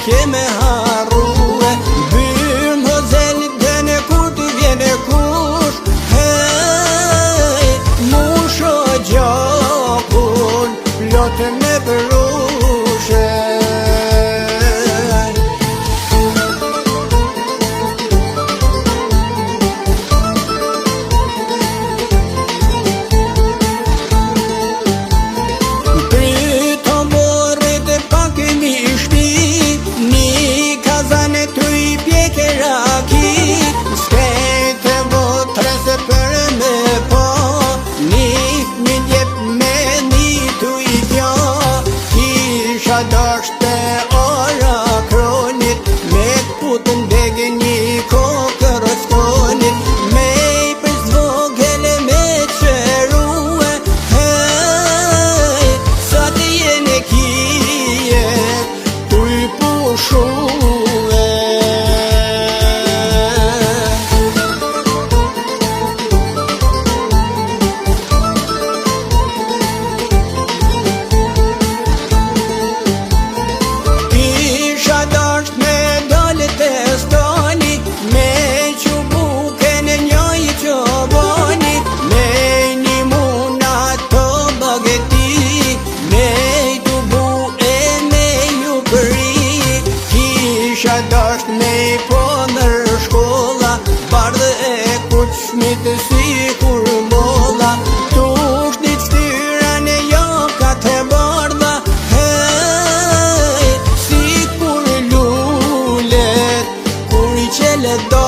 ke me harrue. Byrë hozel dhe në kur t'i vjene kush, hej, musho gjakun, plotë me përushe. Dashte ora kronit, me t'putën degë një kokër skonit, me i përzvogele me qërue, hej, sa të jene kije, tu i pushue. Dasht me i po nër shkolla, bardhë e kuqmit si kur molla, tush një qtyra në jo ka të bardha, hej, si kur lullet, kur i qelet do